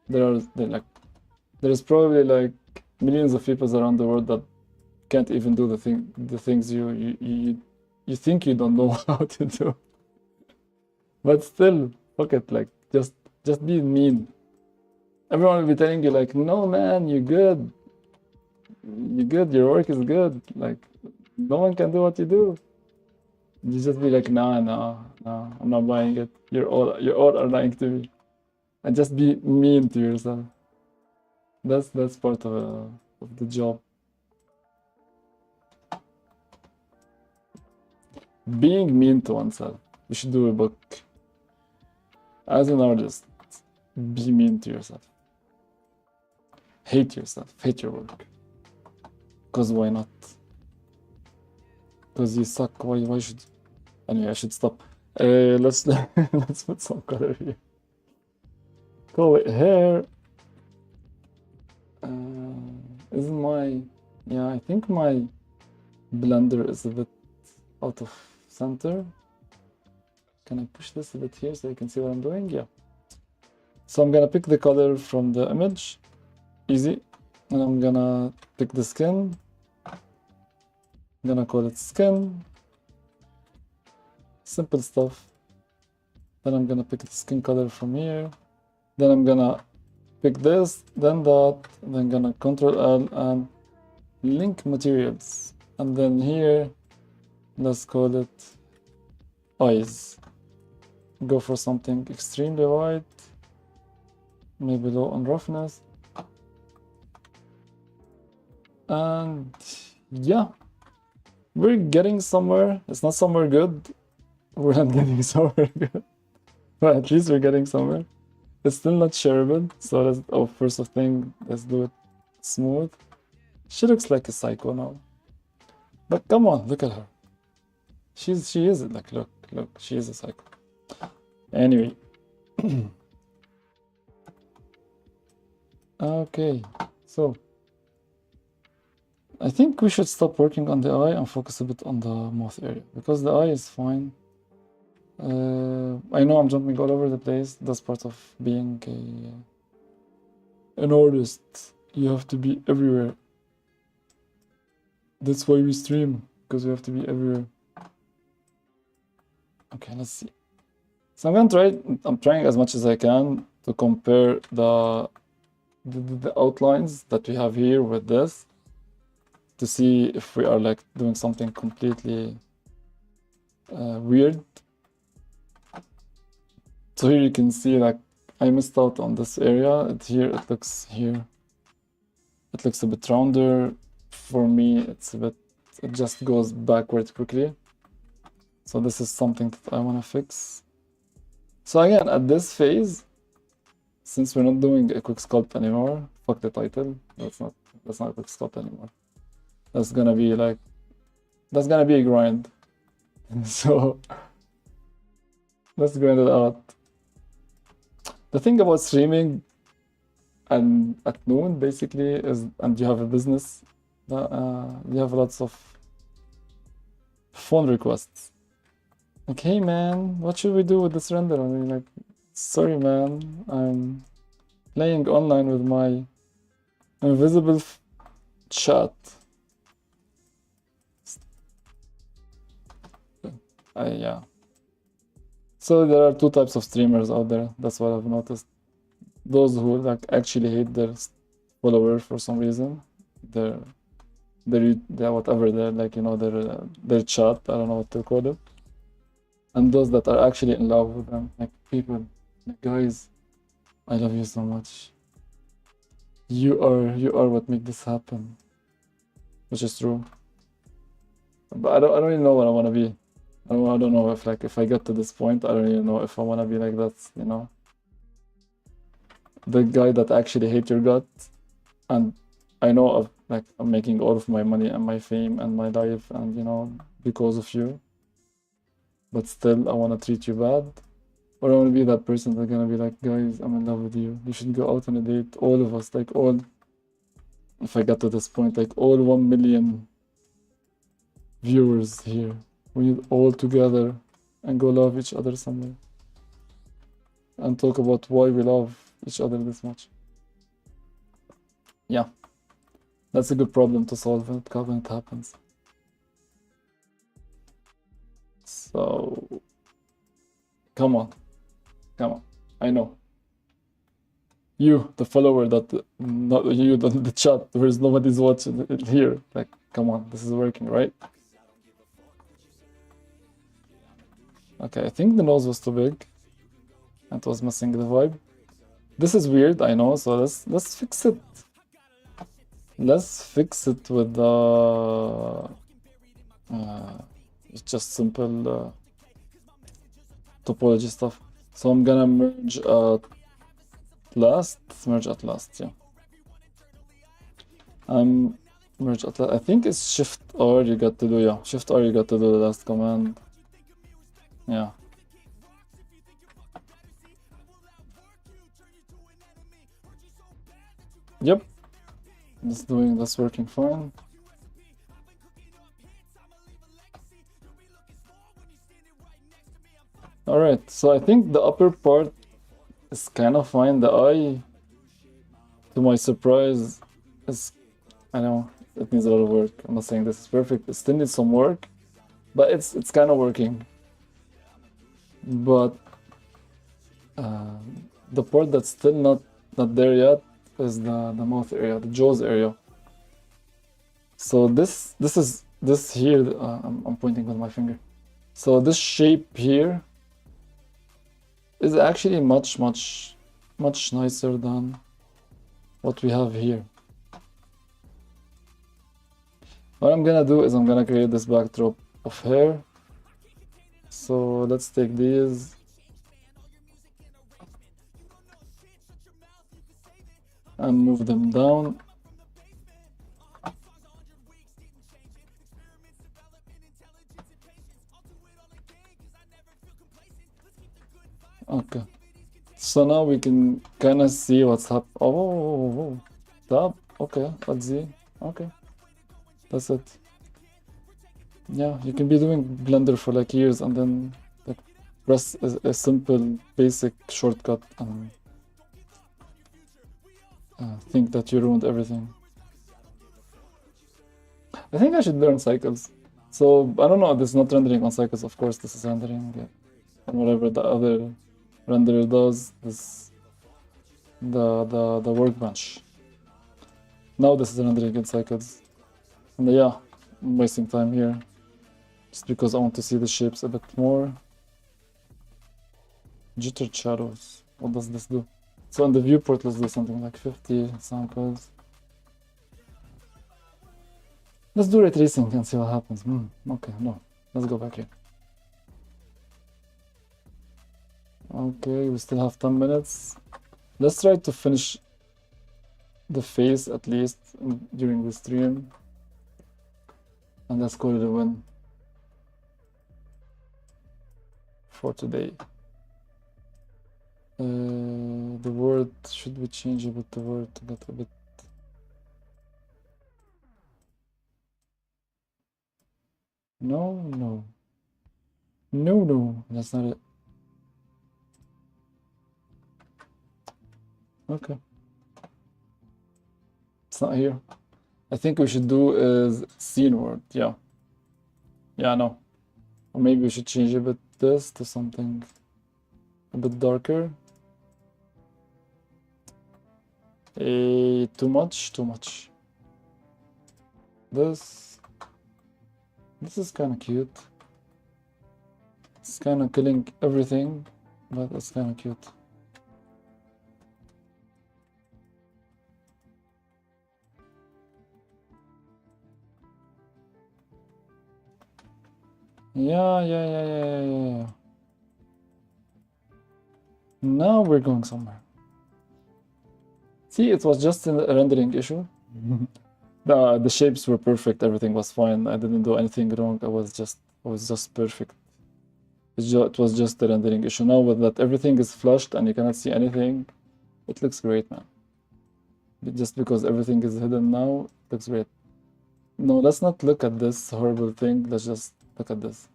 There's probably like millions of people around the world that can't even do the things you think you don't know how to do. But still, fuck it, like just be mean. Everyone will be telling you like, no man, you're good. You're good, your work is good. Like, no one can do what you do. You just be like, nah, I'm not buying it. You're all are lying to me. And just be mean to yourself. That's part of the job. Being mean to oneself. We should do a book. As an artist, be mean to yourself. Hate yourself. Hate your work. Because why not? Because you suck. Why should... Anyway, I should stop. Let's let's put some color here. Call it hair. Isn't my... Yeah, I think my blender is a bit out of center. Can I push this a bit here so you can see what I'm doing? Yeah. So I'm gonna pick the color from the image. Easy. And I'm gonna pick the skin. I'm gonna call it skin. Simple stuff. Then I'm gonna pick the skin color from here. Then I'm gonna pick this, then that, then gonna Control L and link materials. And then here, let's call it eyes. Go for something extremely white, maybe low on roughness. And yeah, we're getting somewhere. It's not somewhere good. We're not getting somewhere good, but at least we're getting somewhere. It's still not shareable, so let's, first of thing, let's do it smooth. She looks like a psycho now. But come on, look at her. She is like, look, she is a psycho. Anyway. Okay, so I think we should stop working on the eye and focus a bit on the mouth area, because the eye is fine. I know I'm jumping all over the place. That's part of being an artist. You have to be everywhere. That's why we stream, because we have to be everywhere. Okay, let's see. So I'm trying as much as I can to compare the outlines that we have here with this, to see if we are like doing something completely weird. So here you can see like I missed out on this area. It looks a bit rounder. For me, it just goes backward quickly. So this is something that I want to fix. So again, at this phase, since we're not doing a quick sculpt anymore, fuck the title. That's not a quick sculpt anymore. That's gonna be a grind. So let's grind it out. The thing about streaming and at noon basically is, and you have a business, you have lots of phone requests. Like, hey man, what should we do with this render? I mean, like, sorry man, I'm playing online with my invisible chat. Yeah. So there are two types of streamers out there. That's what I've noticed. Those who like actually hate their followers for some reason. Their whatever, they're like, you know, their chat. I don't know what to call it. And those that are actually in love with them, like people, like, guys, I love you so much. You are what make this happen, which is true. But I don't really know what I want to be. I don't know if I get to this point, I don't really know if I want to be like that, you know, the guy that actually hate your gut. And I know of, like, I'm making all of my money and my fame and my life, and you know, because of you, but still I want to treat you bad. Or I want to be that person that's gonna be like, guys, I'm in love with you, you should go out on a date, all of us, like all, if I get to this point, like all 1 million viewers here, we need all together and go love each other somewhere and talk about why we love each other this much. Yeah, that's a good problem to solve when it happens. So come on, I know you, the follower, that not you, the chat, where nobody's watching it here, like, come on, this is working, right? Okay, I think the nose was too big and it was missing the vibe. This is weird, I know, so let's fix it. Let's fix it with the it's just simple topology stuff. So I'm gonna merge at last, yeah. Merge at last. I think it's Shift R you got to do, yeah. Shift R you got to do the last command. Yeah. Yep. That's working fine. Alright, so I think the upper part is kind of fine. The eye, to my surprise, is, I know, it needs a lot of work. I'm not saying this is perfect. It still needs some work, but it's kind of working. But the part that's still not there yet is the mouth area, the jaws area. So this here, I'm pointing with my finger. So this shape here is actually much nicer than what we have here. What I'm gonna do is I'm gonna create this backdrop of hair. So let's take these and move them down. Okay, so now we can kind of see what's up. Oh, tab. Okay, let's see. Okay, that's it. Yeah, you can be doing Blender for like years and then like press a simple basic shortcut and think that you ruined everything. I think I should learn cycles. So I don't know, this is not rendering on cycles, of course this is rendering, yeah. And whatever the other renderer does, this the workbench. Now this is rendering in cycles. And yeah, I'm wasting time here just because I want to see the shapes a bit more. Jitter shadows, what does this do? So in the viewport, let's do something like 50 samples. Let's do ray tracing and see what happens. Okay, no, let's go back here. Okay, we still have 10 minutes. Let's try to finish the face at least during the stream. And let's call it a win for today. The word, should we change a bit the word to get a bit... No, that's not it. Okay. It's not here. I think we should do is scene word, yeah. Yeah, no. Or maybe we should change a bit this to something a bit darker. Too much. This is kind of cute. It's kind of killing everything, but it's kind of cute. Yeah. Now we're going somewhere. See, it was just a rendering issue. The shapes were perfect, everything was fine. I didn't do anything wrong. I was just perfect. It was just a rendering issue. Now with that everything is flushed and you cannot see anything, it looks great, man. Just because everything is hidden now, it looks great. No, let's not look at this horrible thing. Let's just look at this.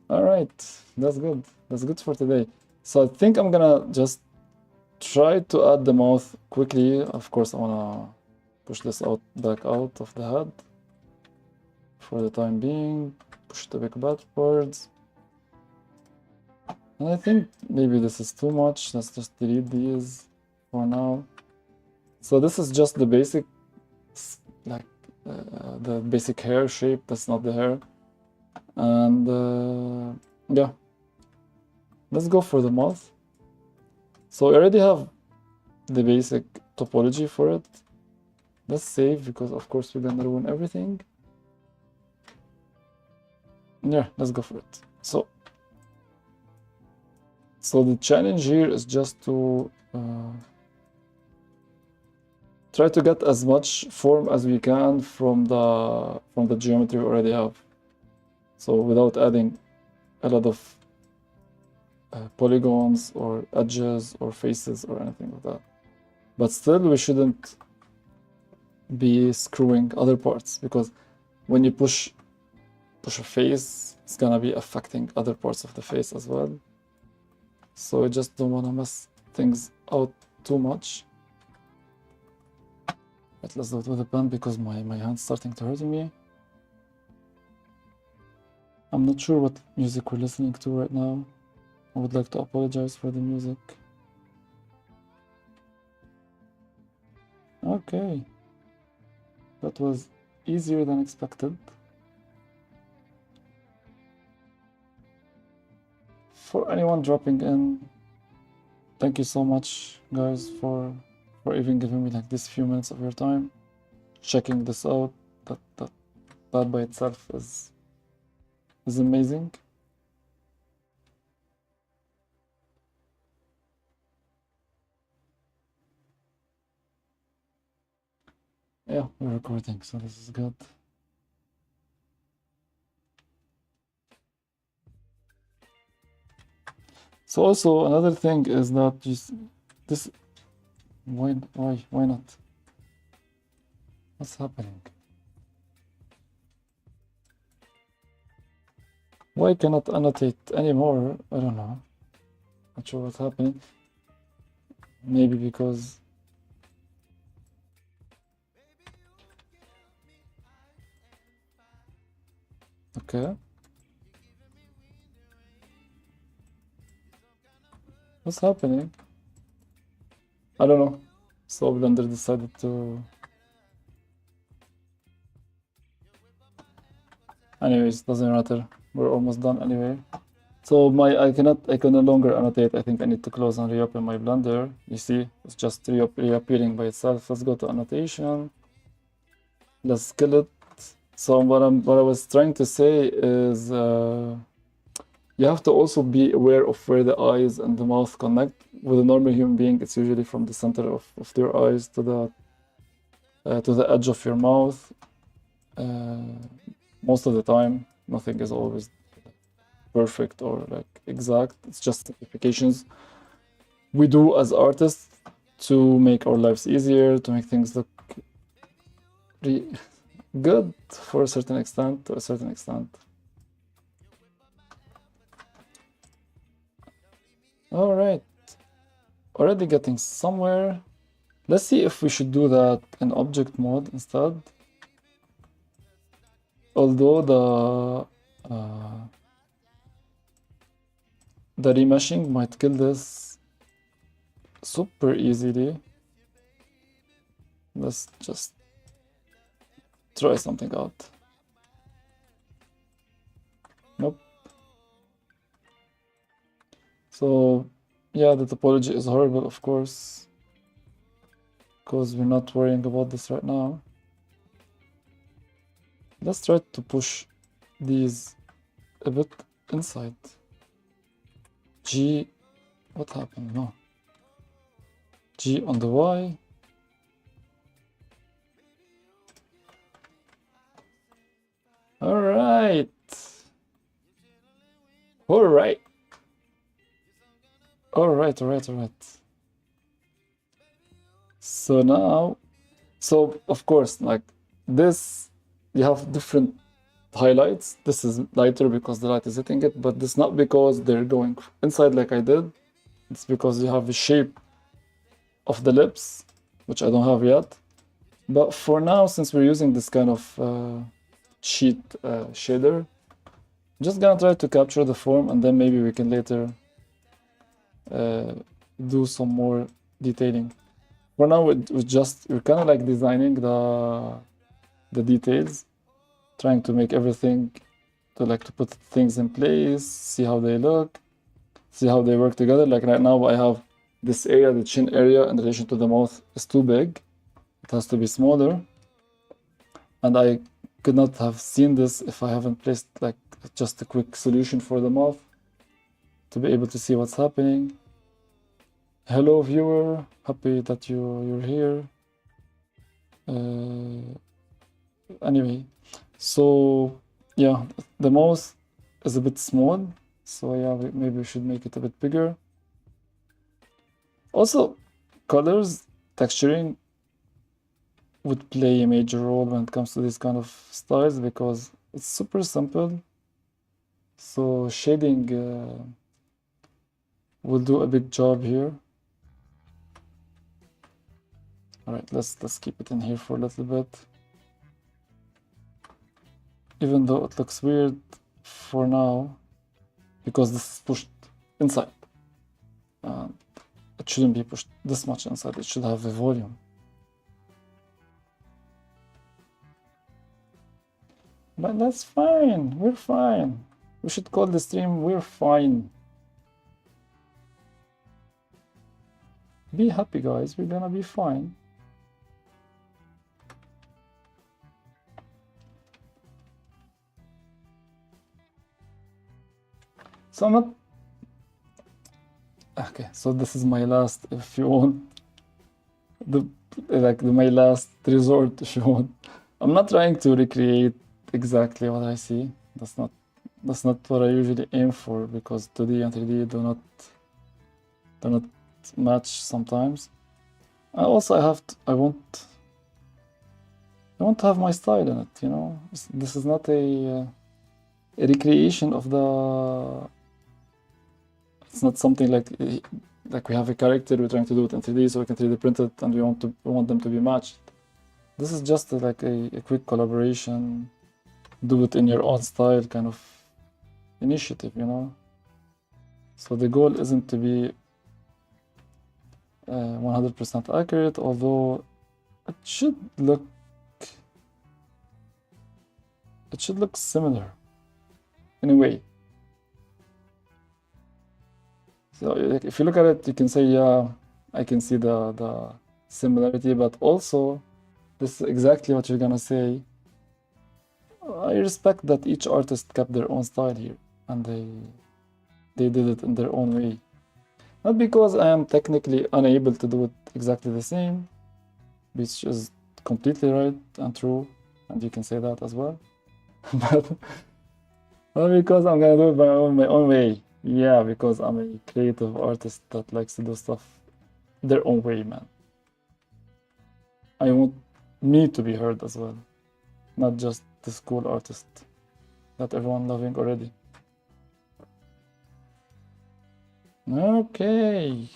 All right, that's good. That's good for today. So I think I'm gonna just try to add the mouth quickly. Of course, I wanna push this back out of the head for the time being. Push the big backwards. And I think maybe this is too much. Let's just delete these for now. So this is just the basic, like the basic hair shape. That's not the hair. And yeah, let's go for the mouth. So I already have the basic topology for it. Let's save, because of course we're gonna ruin everything. Yeah, let's go for it. So the challenge here is just to try to get as much form as we can from the geometry we already have. So without adding a lot of polygons or edges or faces or anything like that. But still, we shouldn't be screwing other parts, because when you push a face, it's gonna be affecting other parts of the face as well. So I just don't want to mess things out too much. But let's do it with a pen, because my hand's starting to hurt me. I'm not sure what music we're listening to right now. I would like to apologize for the music. Okay. That was easier than expected. For anyone dropping in, thank you so much, guys, for even giving me like this few minutes of your time, checking this out. That by itself is amazing. Yeah, we're recording, so this is good. So also another thing is that this, why not? What's happening? Why cannot annotate anymore? I don't know. Not sure what's happening. Maybe because okay. What's happening? I don't know. So Blender decided to... Anyways, doesn't matter. We're almost done anyway. So I can no longer annotate. I think I need to close and reopen my Blender. You see, it's just reappearing by itself. Let's go to annotation. Let's kill it. So what I was trying to say is You have to also be aware of where the eyes and the mouth connect. With a normal human being, it's usually from the center of their eyes to the edge of your mouth. Most of the time, nothing is always perfect or like exact. It's just simplifications we do as artists to make our lives easier, to make things look good for a certain extent, to a certain extent. All right, already getting somewhere. Let's see if we should do that in object mode instead. Although the remeshing might kill this super easily. Let's just try something out. Nope. So yeah, the topology is horrible, of course, because we're not worrying about this right now. Let's try to push these a bit inside. G, what happened? No. G on the Y. All right. All right. All right, all right, all right. So now, so of course, like this, you have different highlights. This is lighter because the light is hitting it, but it's not because they're going inside like I did. It's because you have the shape of the lips, which I don't have yet. But for now, since we're using this kind of sheet shader, I'm just gonna try to capture the form, and then maybe we can later do some more detailing. For now, we're kind of like designing the details, trying to make everything to put things in place, see how they look, see how they work together. Like right now, I have this area, the chin area, in relation to the mouth is too big. It has to be smaller, and I could not have seen this if I haven't placed like just a quick solution for the mouth to be able to see what's happening. Hello viewer, happy that you're here. Anyway, so yeah, the mouth is a bit small, so yeah, maybe we should make it a bit bigger. Also, colors, texturing would play a major role when it comes to these kind of styles because it's super simple. So shading will do a big job here. All right, let's keep it in here for a little bit. Even though it looks weird for now, because this is pushed inside. It shouldn't be pushed this much inside, it should have a volume. But that's fine, we're fine. We should call the stream We're Fine. Be happy, guys, we're gonna be fine. So I'm not... Okay, so this is my last, if you want, my last resort, if you want. I'm not trying to recreate exactly what I see. That's not what I usually aim for, because 2D and 3D do not match sometimes. Also, I want to have my style in it, you know. This is not a recreation of the... It's not something like we have a character, we're trying to do it in 3D so we can 3D print it, and we want them to be matched. This is just like a quick collaboration, do it in your own style kind of initiative, you know. So the goal isn't to be 100% accurate, although it should look similar in a way. So if you look at it, you can say, yeah, I can see the similarity, but also this is exactly what you're gonna say. I respect that each artist kept their own style here, and they did it in their own way. Not because I am technically unable to do it exactly the same, which is completely right and true, and you can say that as well. but, but because I'm gonna do it my own way. Yeah, because I'm a creative artist that likes to do stuff their own way, man. I want me to be heard as well, not just this cool artist that everyone loving already. Okay.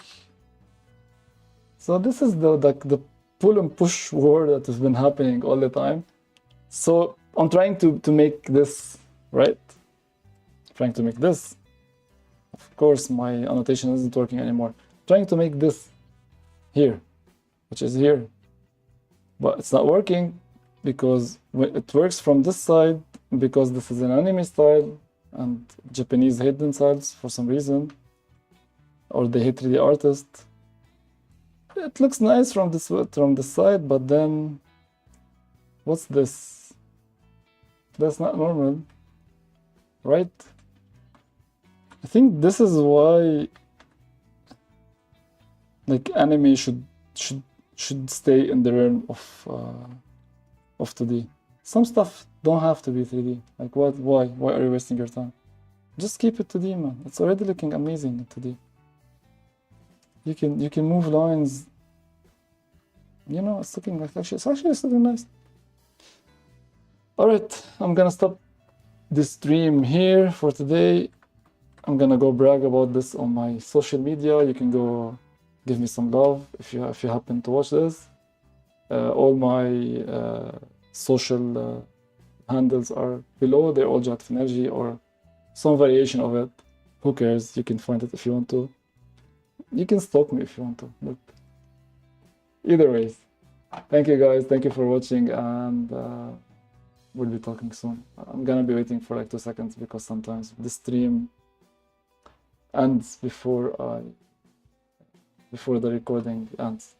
So this is the pull and push war that has been happening all the time. So I'm trying to make this, right? Trying to make this. Of course, my annotation isn't working anymore. Trying to make this here, which is here. But it's not working because it works from this side because this is an anime style and Japanese hate themselves for some reason, or they hate 3D artists. It looks nice from this side, but then what's this? That's not normal, right? I think this is why like anime should stay in the realm of 2D. Some stuff don't have to be 3D. Like what? Why are you wasting your time? Just keep it 2D, man. It's already looking amazing in 2D. You can move lines. You know, it's looking like it's actually looking nice. All right, I'm gonna stop this stream here for today. I'm gonna go brag about this on my social media. You can go give me some love if you happen to watch this. All my social handles are below. They're all Jat Energy or some variation of it. Who cares? You can find it if you want to. You can stalk me if you want to. Look. Either ways, thank you guys. Thank you for watching, and we'll be talking soon. I'm gonna be waiting for like 2 seconds because sometimes the stream ends before the recording ends.